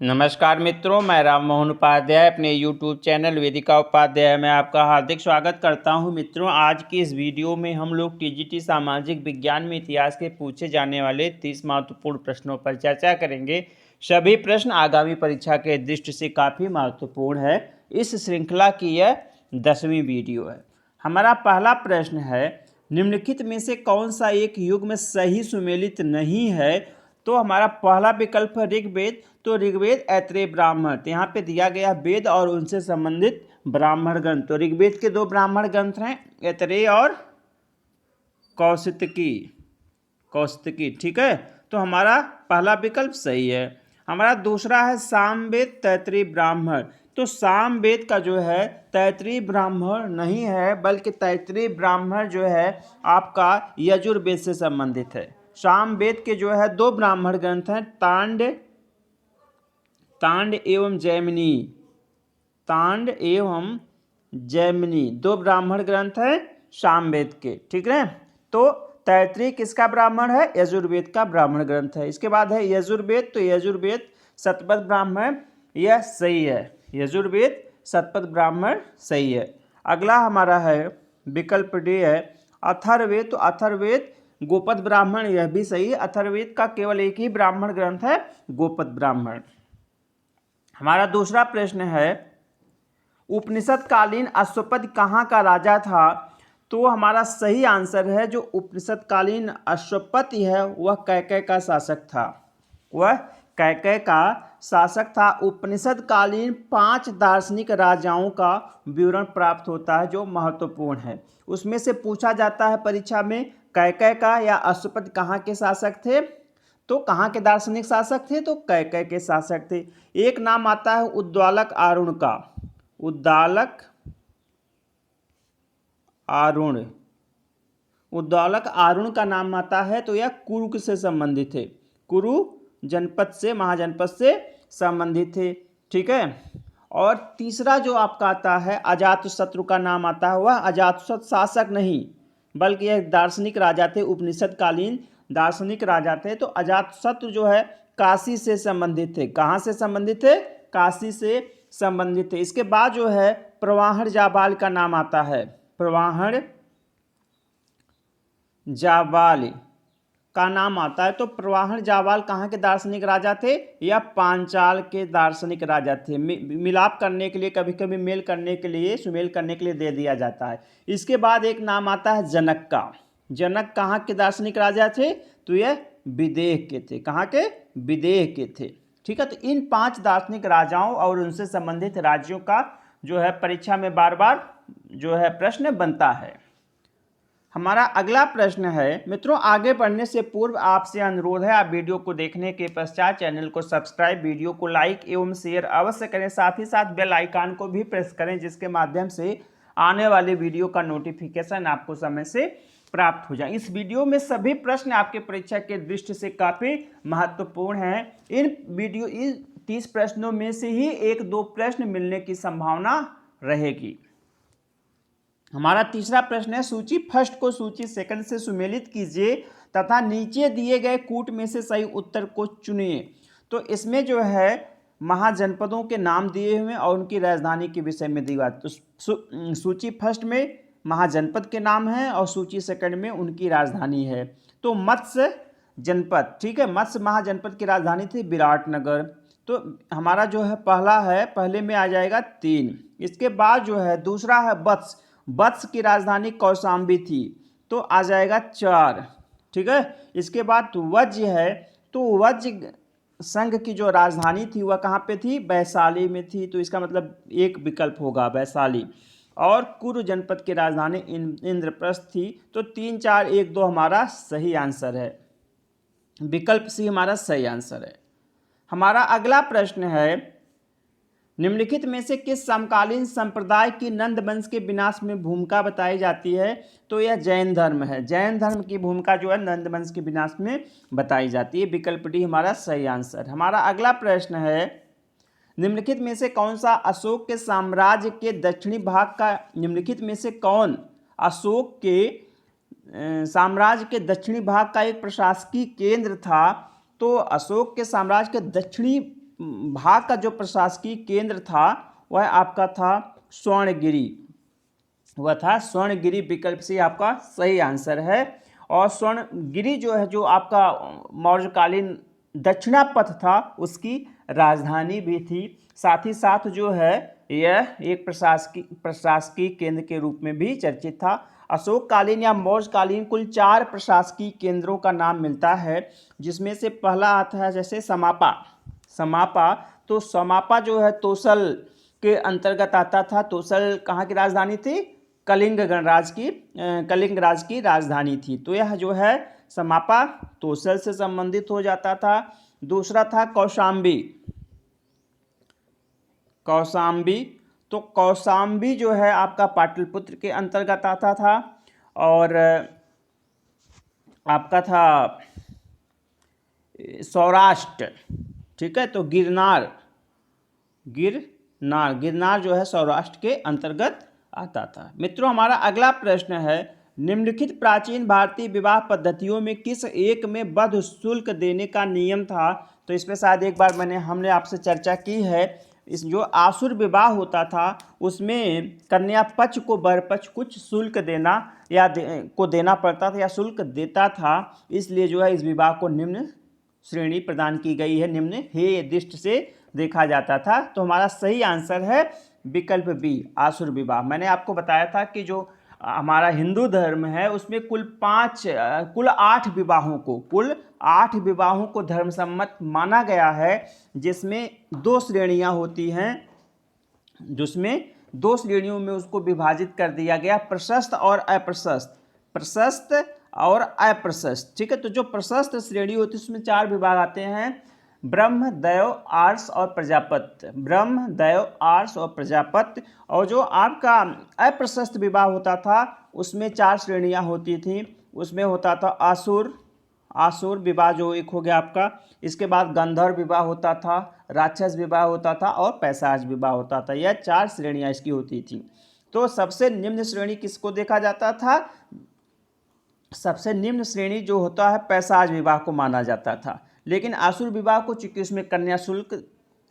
नमस्कार मित्रों, मैं राम मोहन उपाध्याय अपने YouTube चैनल वेदिका उपाध्याय में आपका हार्दिक स्वागत करता हूं। मित्रों, आज की इस वीडियो में हम लोग टीजीटी सामाजिक विज्ञान में इतिहास के पूछे जाने वाले 30 महत्वपूर्ण प्रश्नों पर चर्चा करेंगे। सभी प्रश्न आगामी परीक्षा के दृष्टि से काफ़ी महत्वपूर्ण है। इस श्रृंखला की यह 10वीं वीडियो है। हमारा पहला प्रश्न है, निम्नलिखित में से कौन सा एक युग में सही सुमेलित नहीं है? तो हमारा पहला विकल्प है ऋग्वेद। तो ऋग्वेद, ऐत्रेय, ब्राह्मण। तो यहाँ पे दिया गया वेद और उनसे संबंधित ब्राह्मण ग्रंथ। तो ऋग्वेद के 2 ब्राह्मण ग्रंथ हैं, ऐत्रेय और कौशिकी। ठीक है, तो हमारा पहला विकल्प सही है। हमारा दूसरा है सामवेद, तैत्तिरीय, ब्राह्मण। तो सामवेद का जो है तैत्तिरीय ब्राह्मण नहीं है, बल्कि तैत्तिरीय ब्राह्मण जो है आपका यजुर्वेद से संबंधित है। सामवेद के जो है 2 ब्राह्मण ग्रंथ हैं, तांड एवं जैमिनी 2 ब्राह्मण ग्रंथ हैं सामवेद के। ठीक है, तो तैत्तिरीय किसका ब्राह्मण है? यजुर्वेद का ब्राह्मण ग्रंथ है। इसके बाद है यजुर्वेद। तो यजुर्वेद शतपथ ब्राह्मण, यह सही है। यजुर्वेद शतपथ ब्राह्मण सही है। अगला हमारा है विकल्प डी है अथर्ववेद। तो अथर्ववेद गोपद ब्राह्मण, यह भी सही है। अथर्ववेद का केवल एक ही ब्राह्मण ग्रंथ है, गोपद ब्राह्मण। हमारा दूसरा प्रश्न है, उपनिषद कालीन अश्वपद कहाँ का राजा था? तो हमारा सही आंसर है, जो उपनिषद कालीन अश्वपति है वह कैकेय का शासक था। उपनिषद कालीन 5 दार्शनिक राजाओं का विवरण प्राप्त होता है जो महत्वपूर्ण है। उसमें से पूछा जाता है परीक्षा में, कैकेय का या अश्वपद कहाँ के शासक थे? तो कहाँ के दार्शनिक शासक थे? तो कैकेय के शासक थे। एक नाम आता है उद्दालक आरुण का। उद्दालक आरुण का नाम आता है, तो यह कुरु से संबंधित है। कुरु जनपद से, महाजनपद से संबंधित थे। ठीक है, और तीसरा जो आपका आता है अजातशत्रु का नाम आता है। वह अजातशत्रु शासक नहीं, बल्कि यह दार्शनिक राजा थे, उपनिषद कालीन दार्शनिक राजा थे। तो अजातशत्रु जो है काशी से संबंधित थे। कहाँ से संबंधित थे? काशी से संबंधित थे। इसके बाद जो है प्रवाहण जाबाल का नाम आता है। प्रवाहण जाबाल का नाम आता है। तो प्रवाहण जाबाल कहाँ के दार्शनिक राजा थे? या पांचाल के दार्शनिक राजा थे। मिलाप करने के लिए, कभी कभी मेल करने के लिए, सुमेल करने के लिए दे दिया जाता है। इसके बाद एक नाम आता है जनक का। जनक कहाँ के दार्शनिक राजा थे? तो यह विदेह के थे। कहाँ के? विदेह के थे। ठीक है, तो इन 5 दार्शनिक राजाओं और उनसे संबंधित राज्यों का जो है परीक्षा में बार बार जो है प्रश्न बनता है। हमारा अगला प्रश्न है, मित्रों आगे बढ़ने से पूर्व आपसे अनुरोध है, आप वीडियो को देखने के पश्चात चैनल को सब्सक्राइब, वीडियो को लाइक एवं शेयर अवश्य करें। साथ ही साथ बेल आइकन को भी प्रेस करें, जिसके माध्यम से आने वाले वीडियो का नोटिफिकेशन आपको समय से प्राप्त हो जाए। इस वीडियो में सभी प्रश्न आपके परीक्षा के दृष्टि से काफ़ी महत्वपूर्ण हैं। इन 30 प्रश्नों में से ही 1-2 प्रश्न मिलने की संभावना रहेगी। हमारा तीसरा प्रश्न है, सूची फर्स्ट को सूची सेकंड से सुमेलित कीजिए तथा नीचे दिए गए कूट में से सही उत्तर को चुनिए। तो इसमें जो है महाजनपदों के नाम दिए हुए और उनकी राजधानी के विषय में दी बात। तो सूची फर्स्ट में महाजनपद के नाम हैं और सूची सेकंड में उनकी राजधानी है। तो मत्स्य जनपद, ठीक है, मत्स्य महाजनपद की राजधानी थी विराटनगर। तो हमारा जो है पहले में आ जाएगा 3। इसके बाद जो है दूसरा है वत्स की राजधानी कौशाम्बी थी, तो आ जाएगा 4। ठीक है, इसके बाद वज्र है। तो वज्र संघ की जो राजधानी थी वह कहाँ पे थी? वैशाली में थी। तो इसका मतलब एक विकल्प होगा वैशाली। और कुरु जनपद की राजधानी इंद्रप्रस्थ थी। तो 3, 4, 1, 2 हमारा सही आंसर है। विकल्प सी हमारा सही आंसर है। हमारा अगला प्रश्न है, निम्नलिखित में से किस समकालीन संप्रदाय की नंद वंश के विनाश में भूमिका बताई जाती है? तो यह जैन धर्म है। जैन धर्म की भूमिका जो है नंद वंश के विनाश में बताई जाती है। विकल्प डी हमारा सही आंसर। हमारा अगला प्रश्न है, निम्नलिखित में से कौन सा अशोक के साम्राज्य के दक्षिणी भाग का निम्नलिखित में से कौन अशोक के साम्राज्य के दक्षिणी भाग का एक प्रशासकीय केंद्र था? तो अशोक के साम्राज्य के दक्षिणी भाग का जो प्रशासकीय केंद्र था वह आपका था स्वर्णगिरी, वह था स्वर्णगिरी। विकल्प से आपका सही आंसर है। और स्वर्णगिरी जो है, जो आपका मौर्यकालीन दक्षिणापथ था, उसकी राजधानी भी थी। साथ ही साथ जो है यह एक प्रशासकीय केंद्र के रूप में भी चर्चित था। अशोककालीन या मौर्यकालीन कुल 4 प्रशासकीय केंद्रों का नाम मिलता है, जिसमें से पहला आता है जैसे समापा। तो समापा जो है तोसल के अंतर्गत आता था। तोसल कहाँ की राजधानी थी? कलिंग राज की राजधानी थी। तो यह जो है समापा तोसल से संबंधित हो जाता था। दूसरा था कौशाम्बी। तो कौशाम्बी जो है आपका पाटलिपुत्र के अंतर्गत आता था। और आपका था सौराष्ट्र, ठीक है। तो गिरनार जो है सौराष्ट्र के अंतर्गत आता था। मित्रों, हमारा अगला प्रश्न है, निम्नलिखित प्राचीन भारतीय विवाह पद्धतियों में किस एक में वधू शुल्क देने का नियम था? तो इस पर शायद एक बार हमने आपसे चर्चा की है। इस जो आसुर विवाह होता था उसमें कन्या पक्ष को वर पक्ष कुछ शुल्क देना को देना पड़ता था या शुल्क देता था। इसलिए जो है इस विवाह को निम्न श्रेणी प्रदान की गई है, निम्न हेय दृष्टि से देखा जाता था। तो हमारा सही आंसर है विकल्प बी, आसुर विवाह। मैंने आपको बताया था कि जो हमारा हिंदू धर्म है उसमें कुल 8 विवाहों को धर्मसम्मत माना गया है, जिसमें 2 श्रेणियां होती हैं, जिसमें 2 श्रेणियों में उसको विभाजित कर दिया गया, प्रशस्त और अप्रशस्त। ठीक है। तो जो प्रशस्त श्रेणी होती है उसमें 4 विभाग आते हैं, ब्रह्म, दैव, आर्ष और प्रजापत्य। और जो आपका अप्रशस्त विवाह होता था उसमें 4 श्रेणियां होती थी। उसमें होता था आसुर विवाह जो एक हो गया आपका, इसके बाद गंधर्व विवाह होता था, राक्षस विवाह होता था और पैशाच विवाह होता था। यह 4 श्रेणियां इसकी होती थी। तो सबसे निम्न श्रेणी किसको देखा जाता था? सबसे निम्न श्रेणी जो होता है पैशाच विवाह को माना जाता था। लेकिन आसुर विवाह को चूंकि उसमें कन्या शुल्क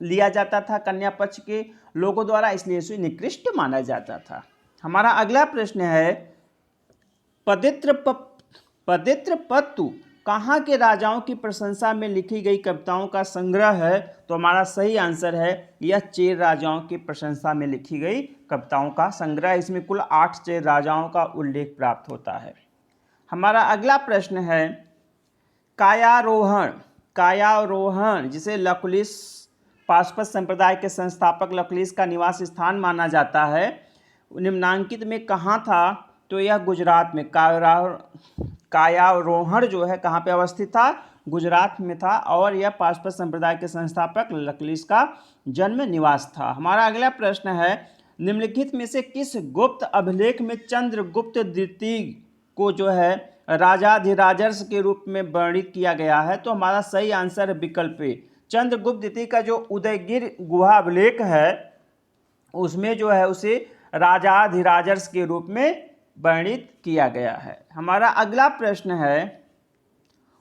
लिया जाता था कन्या पक्ष के लोगों द्वारा, इसलिए इसे निकृष्ट माना जाता था। हमारा अगला प्रश्न है, पवित्र पत्तु कहाँ के राजाओं की प्रशंसा में लिखी गई कविताओं का संग्रह है? तो हमारा सही आंसर है यह चेर राजाओं की प्रशंसा में लिखी गई कविताओं का संग्रह। इसमें कुल 8 चेर राजाओं का उल्लेख प्राप्त होता है। हमारा अगला प्रश्न है, कायारोहण जिसे लकुलिश पाशुपत संप्रदाय के संस्थापक लकुलिश का निवास स्थान माना जाता है, निम्नांकित में कहाँ था? तो यह गुजरात में कायारोहण जो है कहाँ पे अवस्थित था? गुजरात में था। और यह पाशुपत संप्रदाय के संस्थापक लकुलिश का जन्म निवास था। हमारा अगला प्रश्न है, निम्नलिखित में से किस गुप्त अभिलेख में चंद्रगुप्त द्वितीय को जो है राजाधिराजर्ष के रूप में वर्णित किया गया है? तो हमारा सही आंसर है विकल्प ए। चंद्रगुप्त द्वितीय का जो उदयगिरि गुहा अभिलेख है उसमें जो है उसे राजाधिराजर्ष के रूप में वर्णित किया गया है। हमारा अगला प्रश्न है,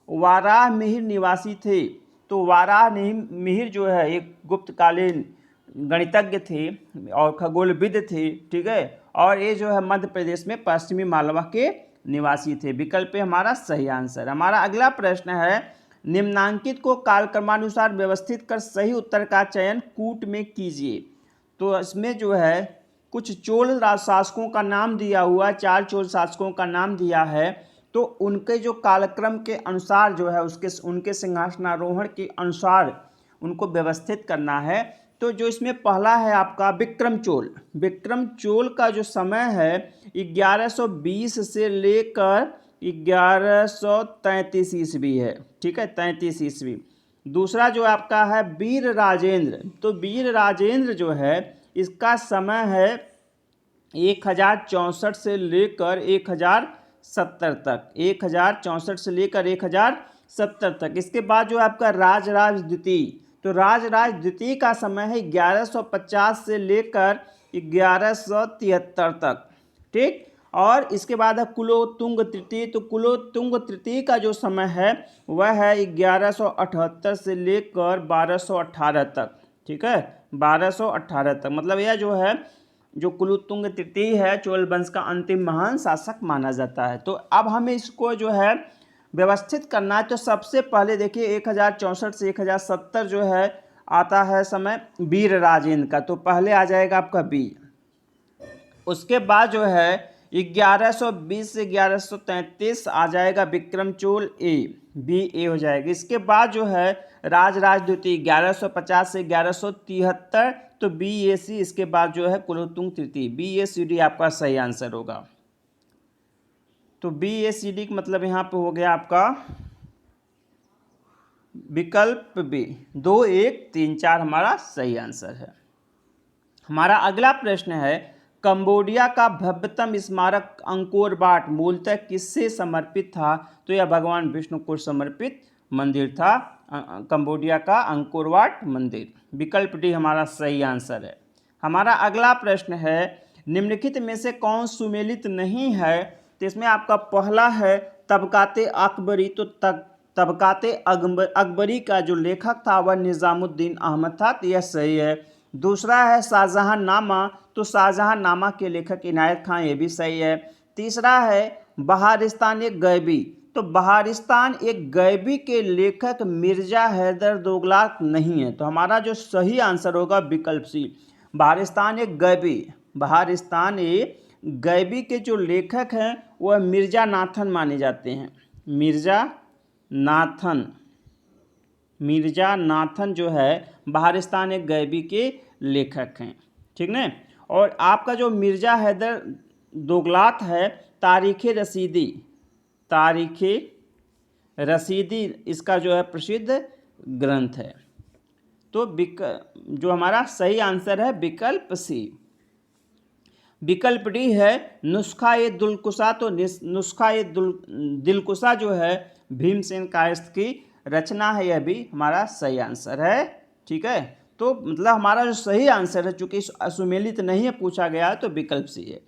वाराहमिहिर निवासी थे। तो वाराहमिहिर जो है एक गुप्तकालीन गणितज्ञ थे और खगोलविद थे, ठीक है। और ये जो है मध्य प्रदेश में पश्चिमी मालवा के निवासी थे। विकल्प पे हमारा सही आंसर। हमारा अगला प्रश्न है, निम्नांकित को कालक्रमानुसार व्यवस्थित कर सही उत्तर का चयन कूट में कीजिए। तो इसमें जो है कुछ चोल शासकों का नाम दिया हुआ, 4 चोल शासकों का नाम दिया है। तो उनके जो कालक्रम के अनुसार जो है उनके सिंहासनारोहण के अनुसार उनको व्यवस्थित करना है। तो जो इसमें पहला है आपका विक्रम चोल का जो समय है 1120 से लेकर 1133 ईस्वी है, ठीक है, 33 ईस्वी। दूसरा जो आपका है वीर राजेंद्र। तो वीर राजेंद्र जो है इसका समय है 1064 से लेकर 1070 तक, 1064 से लेकर 1070 तक। इसके बाद जो आपका राजराज द्वितीय, तो राजराज द्वितीय का समय है 1150 से लेकर 1173 तक, ठीक। और इसके बाद है कुलोत्तुंग तृतीय। तो कुलोत्तुंग तृतीय का जो समय है वह है 1178 से लेकर 1218 तक, ठीक है, 1218 तक। मतलब यह जो है जो कुलोत्तुंग तृतीय है चोल वंश का अंतिम महान शासक माना जाता है। तो अब हमें इसको जो है व्यवस्थित करना है। तो सबसे पहले देखिए 1064 से 1070 जो है आता है समय वीर राजेंद्र का, तो पहले आ जाएगा आपका बी। उसके बाद जो है 1120 से 1133 आ जाएगा विक्रमचोल ए, बी ए हो जाएगा। इसके बाद जो है राजराज द्वितीय 1150 से 1173, तो बी ए सी। इसके बाद जो है कुलोत्तुंग तृतीय, बी ए सी डी आपका सही आंसर होगा। तो बी ए सी डी का मतलब यहाँ पे हो गया आपका विकल्प बी, 2 1 3 4 हमारा सही आंसर है। हमारा अगला प्रश्न है कंबोडिया का भव्यतम स्मारक अंकोर वाट मूलतः किससे समर्पित था? तो यह भगवान विष्णु को समर्पित मंदिर था, कंबोडिया का अंकोर वाट मंदिर। विकल्प डी हमारा सही आंसर है। हमारा अगला प्रश्न है निम्नलिखित में से कौन सुमेलित नहीं है? तो इसमें आपका पहला है तबकाते अकबरी। तो तबकाते अकबरी का जो लेखक था वह निज़ामुद्दीन अहमद था, तो यह सही है। दूसरा है शाहजहां नामा। तो शाहजहां नामा के लेखक इनायत खान, ये भी सही है। तीसरा है बहारिस्तान एक गैबी। तो बहारिस्तान एक गैबी के लेखक मिर्जा हैदर दोगलात नहीं है, तो हमारा जो सही आंसर होगा विकल्प सी, बहारिस्तान एक गैबी। बहारिस्तान एक गैबी के जो लेखक हैं वह मिर्जा नाथन माने जाते हैं। मिर्जा नाथन जो है बहारिस्तान एक गैबी के लेखक हैं, ठीक ना। और आपका जो मिर्जा हैदर दोगलात है तारीख़ रसीदी इसका जो है प्रसिद्ध ग्रंथ है। तो जो हमारा सही आंसर है विकल्प सी। विकल्प डी है नुस्खा ए दिलकुशा। तो नुस्खा ए दिलकुशा जो है भीमसेन कायस्थ की रचना है, यह भी हमारा सही आंसर है, ठीक है। तो मतलब हमारा जो सही आंसर है, चूंकि सुमेलित नहीं है पूछा गया, तो विकल्प सी है।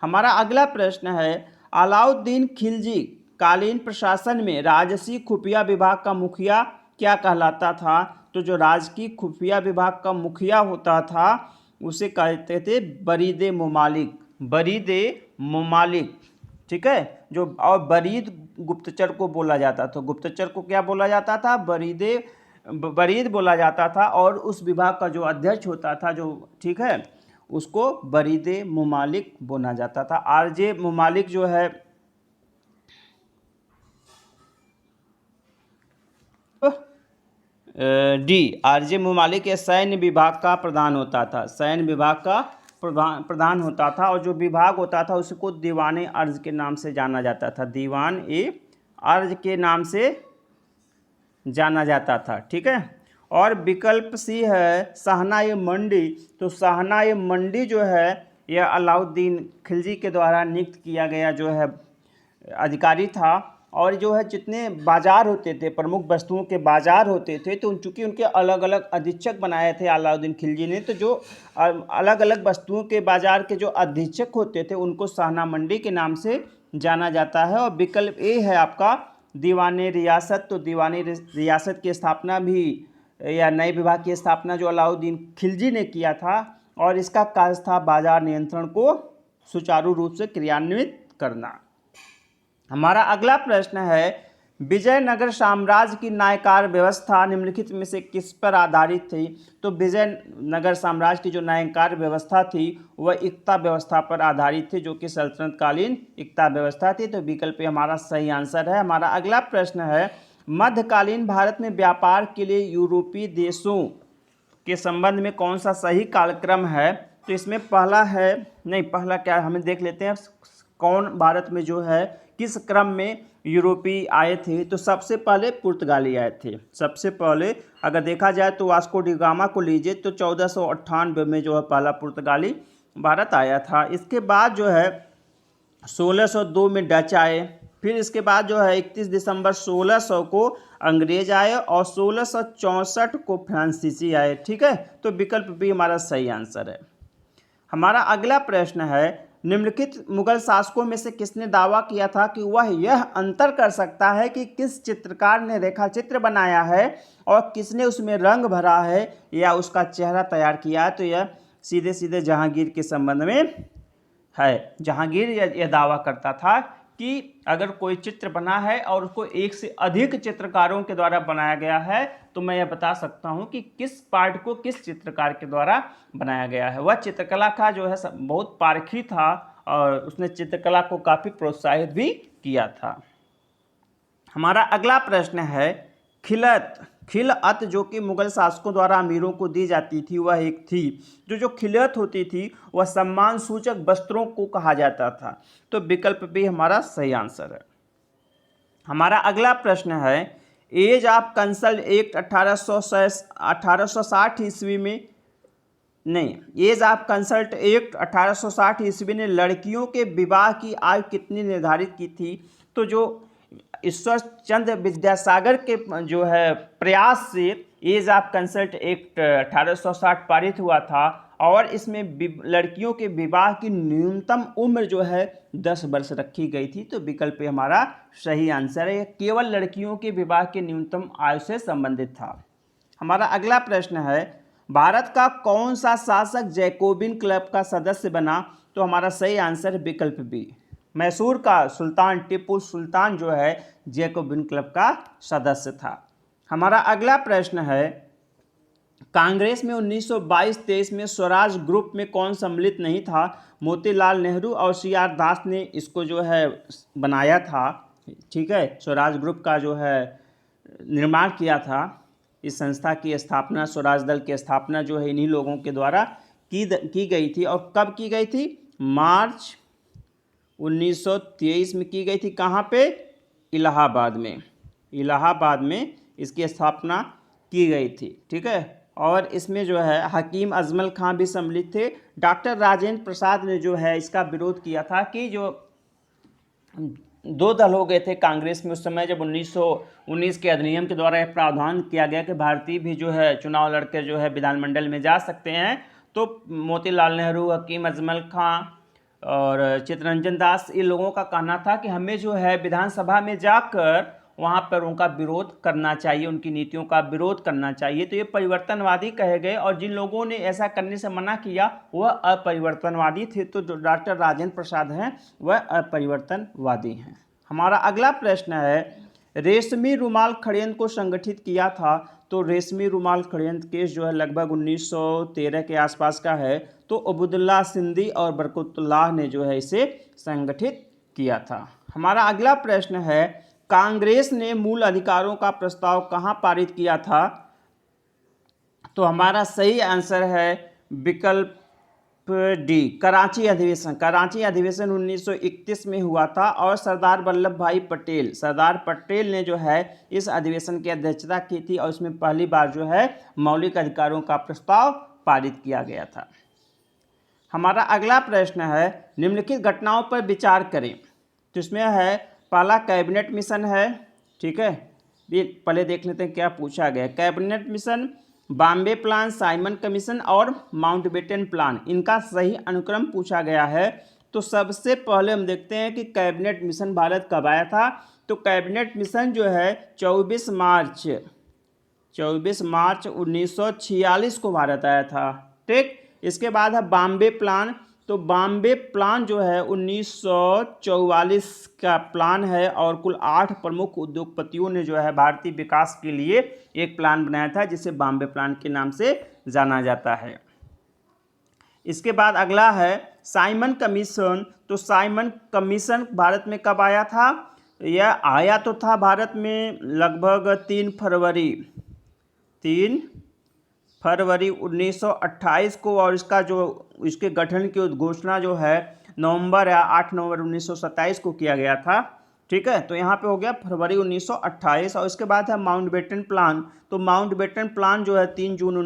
हमारा अगला प्रश्न है अलाउद्दीन खिलजी कालीन प्रशासन में राजसी खुफिया विभाग का मुखिया क्या कहलाता था? तो जो राजकीय खुफिया विभाग का मुखिया होता था उसे कहते थे बरीद मुमालिक, ठीक है। जो और बरीद गुप्तचर को बोला जाता था, गुप्तचर को क्या बोला जाता था? बरीद बोला जाता था। और उस विभाग का जो अध्यक्ष होता था, जो ठीक है, उसको बरीद मुमालिक बोला जाता था। आरजे मुमालिक जो है डी, आरजे मुमालिक ये सैन्य विभाग का प्रधान होता था, सैन्य विभाग का प्रधान होता था। और जो विभाग होता था उसको दीवान ए अर्ज के नाम से जाना जाता था, दीवान ए अर्ज के नाम से जाना जाता था, ठीक है। और विकल्प सी है शाहनाई मंडी। तो शाहनाई मंडी जो है यह अलाउद्दीन खिलजी के द्वारा नियुक्त किया गया जो है अधिकारी था। और जो है जितने बाजार होते थे, प्रमुख वस्तुओं के बाजार होते थे, तो चूँकि उनके अलग अलग अधीक्षक बनाए थे अलाउद्दीन खिलजी ने, तो जो अलग अलग वस्तुओं के बाजार के जो अधीक्षक होते थे उनको शाहना मंडी के नाम से जाना जाता है। और विकल्प ए है आपका दीवान रियासत। तो दीवान रियासत की स्थापना भी या नए विभाग की स्थापना जो अलाउद्दीन खिलजी ने किया था, और इसका कार्य था बाजार नियंत्रण को सुचारू रूप से क्रियान्वित करना। हमारा अगला प्रश्न है विजयनगर साम्राज्य की न्यायकार व्यवस्था निम्नलिखित में से किस पर आधारित थी? तो विजयनगर साम्राज्य की जो न्यायकार व्यवस्था थी वह इक्ता व्यवस्था पर आधारित थी, जो कि सल्तनत कालीन इक्ता व्यवस्था थी। तो विकल्प हमारा सही आंसर है। हमारा अगला प्रश्न है मध्यकालीन भारत में व्यापार के लिए यूरोपीय देशों के संबंध में कौन सा सही कालक्रम है? तो इसमें पहला क्या हमें देख लेते हैं, कौन भारत में जो है किस क्रम में यूरोपीय आए थे? तो सबसे पहले पुर्तगाली आए थे। सबसे पहले अगर देखा जाए तो वास्को डी गामा को लीजिए, तो 1498 में जो है पहला पुर्तगाली भारत आया था। इसके बाद जो है 1602 में डच आए। फिर इसके बाद जो है 31 दिसंबर 1600 को अंग्रेज आए और 1664 को फ्रांसीसी आए, ठीक है। तो विकल्प भी हमारा सही आंसर है। हमारा अगला प्रश्न है निम्नलिखित मुगल शासकों में से किसने दावा किया था कि वह यह अंतर कर सकता है कि किस चित्रकार ने रेखाचित्र बनाया है और किसने उसमें रंग भरा है या उसका चेहरा तैयार किया है? तो यह सीधे सीधे जहांगीर के संबंध में है। जहांगीर यह दावा करता था कि अगर कोई चित्र बना है और उसको एक से अधिक चित्रकारों के द्वारा बनाया गया है तो मैं यह बता सकता हूं कि किस पार्ट को किस चित्रकार के द्वारा बनाया गया है। वह चित्रकला का जो है बहुत पारखी था और उसने चित्रकला को काफ़ी प्रोत्साहित भी किया था। हमारा अगला प्रश्न है खिलअत जो कि मुगल शासकों द्वारा अमीरों को दी जाती थी, वह एक थी। जो खिलअत होती थी वह सम्मान सूचक वस्त्रों को कहा जाता था। तो विकल्प बी हमारा सही आंसर है। हमारा अगला प्रश्न है एज ऑफ कंसल्ट एक्ट 1860 ईस्वी में एज ऑफ कंसल्ट एक्ट 1860 ईस्वी ने लड़कियों के विवाह की आयु कितनी निर्धारित की थी? तो जो ईश्वर चंद्र विद्यासागर के जो है प्रयास से एज ऑफ कंसल्ट एक्ट 1860 पारित हुआ था और इसमें लड़कियों के विवाह की न्यूनतम उम्र जो है 10 वर्ष रखी गई थी। तो विकल्प हमारा सही आंसर है। केवल लड़कियों के विवाह के न्यूनतम आयु से संबंधित था। हमारा अगला प्रश्न है भारत का कौन सा शासक जैकोबिन क्लब का सदस्य बना? तो हमारा सही आंसर है विकल्प बी। मैसूर का सुल्तान टीपू सुल्तान जो है जैकोबिन क्लब का सदस्य था। हमारा अगला प्रश्न है कांग्रेस में 1922-23 में स्वराज ग्रुप में कौन सम्मिलित नहीं था? मोतीलाल नेहरू और CR दास ने इसको जो है बनाया था। ठीक है, स्वराज ग्रुप का जो है निर्माण किया था। इस संस्था की स्थापना, स्वराज दल की स्थापना जो है इन्हीं लोगों के द्वारा की गई थी। और कब की गई थी? मार्च 1923 में की गई थी। कहाँ पे? इलाहाबाद में। इलाहाबाद में इसकी स्थापना की गई थी। ठीक है, और इसमें जो है हकीम अजमल खां भी सम्मिलित थे। डॉक्टर राजेंद्र प्रसाद ने जो है इसका विरोध किया था कि जो 2 दल हो गए थे कांग्रेस में उस समय, जब 1919 के अधिनियम के द्वारा यह प्रावधान किया गया कि भारतीय भी जो है चुनाव लड़कर जो है विधानमंडल में जा सकते हैं। तो मोतीलाल नेहरू, हकीम अजमल खां और चित्तरंजन दास, इन लोगों का कहना था कि हमें जो है विधानसभा में जाकर वहाँ पर उनका विरोध करना चाहिए, उनकी नीतियों का विरोध करना चाहिए। तो ये परिवर्तनवादी कहे गए और जिन लोगों ने ऐसा करने से मना किया वह अपरिवर्तनवादी थे। तो जो डॉक्टर राजेंद्र प्रसाद हैं वह अपरिवर्तनवादी हैं। हमारा अगला प्रश्न है रेशमी रुमाल षड्यंत्र को संगठित किया था? तो रेशमी रुमाल षड्यंत्र केस जो है लगभग 1913 के आसपास का है। तो अब्दुल्ला सिंधी और बरकतुल्लाह ने जो है इसे संगठित किया था। हमारा अगला प्रश्न है कांग्रेस ने मूल अधिकारों का प्रस्ताव कहाँ पारित किया था? तो हमारा सही आंसर है विकल्प डी, कराची अधिवेशन। कराची अधिवेशन 1931 में हुआ था और सरदार पटेल ने जो है इस अधिवेशन की अध्यक्षता की थी और इसमें पहली बार जो है मौलिक अधिकारों का प्रस्ताव पारित किया गया था। हमारा अगला प्रश्न है निम्नलिखित घटनाओं पर विचार करें। तो इसमें है पहला कैबिनेट मिशन है। ठीक है, ये पहले देख लेते हैं क्या पूछा गया। Cabinet mission, Bombay plan, Simon commission और माउंटबेटन प्लान, इनका सही अनुक्रम पूछा गया है। तो सबसे पहले हम देखते हैं कि कैबिनेट मिशन भारत कब आया था। तो कैबिनेट मिशन जो है 24 मार्च 1946 को भारत आया था। ठीक, इसके बाद है बॉम्बे प्लान। तो बॉम्बे प्लान जो है 1944 का प्लान है और कुल 8 प्रमुख उद्योगपतियों ने जो है भारतीय विकास के लिए एक प्लान बनाया था जिसे बॉम्बे प्लान के नाम से जाना जाता है। इसके बाद अगला है साइमन कमीशन। तो साइमन कमीशन भारत में कब आया था? यह आया तो था भारत में लगभग 3 फरवरी 1928 को और इसके गठन की घोषणा जो है 8 नवंबर 1927 को किया गया था। ठीक है, तो यहाँ पे हो गया फरवरी 1928। और इसके बाद है माउंटबेटन प्लान। तो माउंटबेटन प्लान जो है 3 जून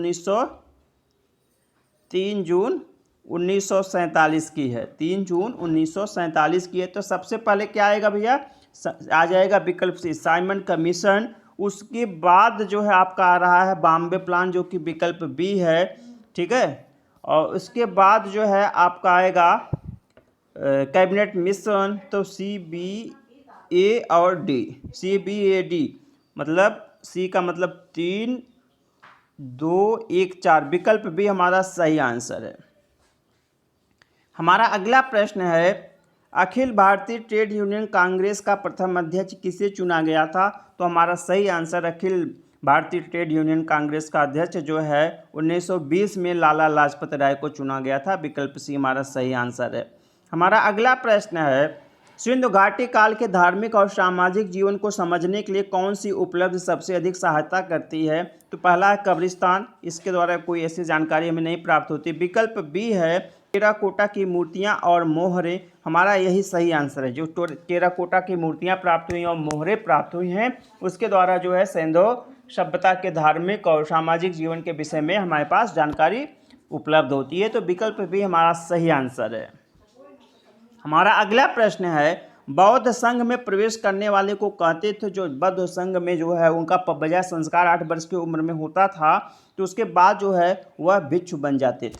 1947 की है। 3 जून 1947 की है। तो सबसे पहले क्या आएगा भैया? आ जाएगा विकल्प सी, साइमन कमीशन। उसके बाद जो है आपका आ रहा है बॉम्बे प्लान जो कि विकल्प बी है। ठीक है, और उसके बाद जो है आपका आएगा कैबिनेट मिशन, तो CBA और D, CBAD, मतलब C का मतलब 3, 2, 1, 4, विकल्प भी हमारा सही आंसर है। हमारा अगला प्रश्न है, अखिल भारतीय ट्रेड यूनियन कांग्रेस का प्रथम अध्यक्ष किसे चुना गया था? तो हमारा सही answer Akhil Bharatiya trade union Congress का अध्यक्ष जो है 1920 में लाला लाजपत राय को चुना गया था। विकल्प सी हमारा सही आंसर है। हमारा अगला प्रश्न है, सिंधु घाटी काल के धार्मिक और सामाजिक जीवन को समझने के लिए कौन सी उपलब्धि सबसे अधिक सहायता करती है? तो पहला है कब्रिस्तान, इसके द्वारा कोई ऐसी जानकारी हमें नहीं प्राप्त होती। विकल्प बी है टेराकोटा की मूर्तियां और मोहरें, हमारा यही सही आंसर है। जो टेराकोटा की मूर्तियां प्राप्त हुई और मोहरें प्राप्त हुई हैं उसके द्वारा जो है सिंधु सभ्यता के धार्मिक और सामाजिक जीवन के विषय में हमारे पास जानकारी उपलब्ध होती है। तो विकल्प भी हमारा सही आंसर है। हमारा अगला प्रश्न है, बौद्ध संघ में प्रवेश करने वाले को कहते थे, जो बौद्ध संघ में जो है उनका बजाय संस्कार 8 वर्ष की उम्र में होता था तो उसके बाद जो है वह भिक्षु बन जाते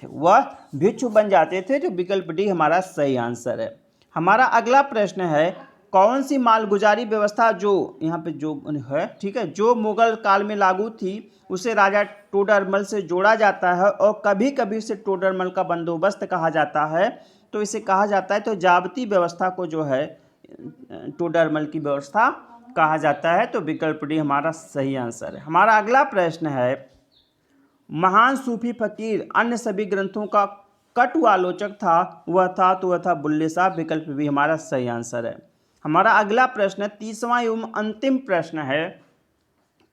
थे, तो विकल्प डी हमारा सही आंसर है। हमारा अगला प्रश्न है, कौन सी मालगुजारी व्यवस्था जो यहाँ पे जो है, ठीक है, जो मुगल काल में लागू थी उसे राजा टोडरमल से जोड़ा जाता है और कभी कभी इसे टोडरमल का बंदोबस्त कहा जाता है? तो इसे कहा जाता है तो जाबती व्यवस्था को जो है टोडरमल की व्यवस्था कहा जाता है। तो विकल्प डी हमारा सही आंसर है। हमारा अगला प्रश्न है, महान सूफी फकीर अन्य सभी ग्रंथों का कटु आलोचक था, तो वह था बुल्ले साहब। विकल्प भी हमारा सही आंसर है। हमारा अगला प्रश्न 30वां एवं अंतिम प्रश्न है,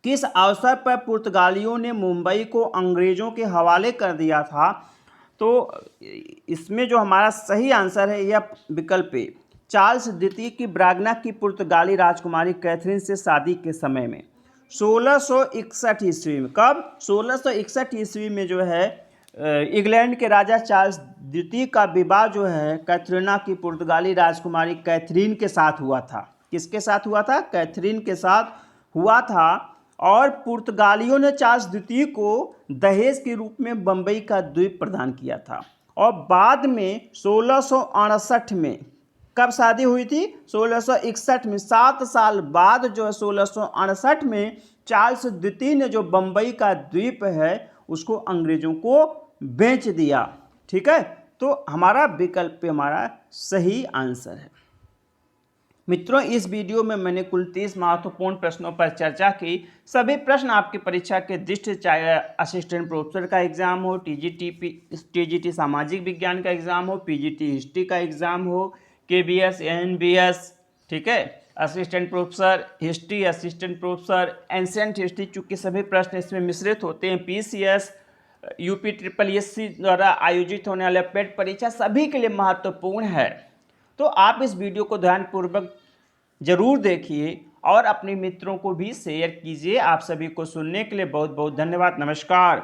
किस अवसर पर पुर्तगालियों ने मुंबई को अंग्रेजों के हवाले कर दिया था? तो इसमें जो हमारा सही आंसर है यह विकल्प ए, चार्ल्स द्वितीय की ब्रागना की पुर्तगाली राजकुमारी कैथरीन से शादी के समय में 1661 ईस्वी में। कब? 1661 ईस्वी में जो है इंग्लैंड के राजा चार्ल्स द्वितीय का विवाह जो है कैथरीना की पुर्तगाली राजकुमारी कैथरीन के साथ हुआ था। किसके साथ हुआ था? कैथरीन के साथ हुआ था। और पुर्तगालियों ने चार्ल्स द्वितीय को दहेज के रूप में बम्बई का द्वीप प्रदान किया था। और बाद में 1668 में कब शादी हुई थी? 1661 में। 7 साल बाद जो है 1668 में चार्ल्स द्वितीय ने जो बम्बई का द्वीप है उसको अंग्रेजों को बेच दिया। ठीक है, तो हमारा विकल्प हमारा सही आंसर है। मित्रों, इस वीडियो में मैंने कुल 30 महत्वपूर्ण प्रश्नों पर चर्चा की। सभी प्रश्न आपकी परीक्षा के दृष्टि, चाहे असिस्टेंट प्रोफेसर का एग्जाम हो, टीजीटी सामाजिक विज्ञान का एग्जाम हो, पीजीटी हिस्ट्री का एग्जाम हो, केबीएस, एनबीएस, ठीक है, assistant professor history, assistant professor ancient history, चूँकि सभी प्रश्न इसमें मिश्रित होते हैं। पीसीएस, UPSSC द्वारा आयोजित होने वाले पेट परीक्षा सभी के लिए महत्वपूर्ण है। तो आप इस वीडियो को ध्यानपूर्वक जरूर देखिए और अपने मित्रों को भी शेयर कीजिए। आप सभी को सुनने के लिए बहुत बहुत धन्यवाद। नमस्कार।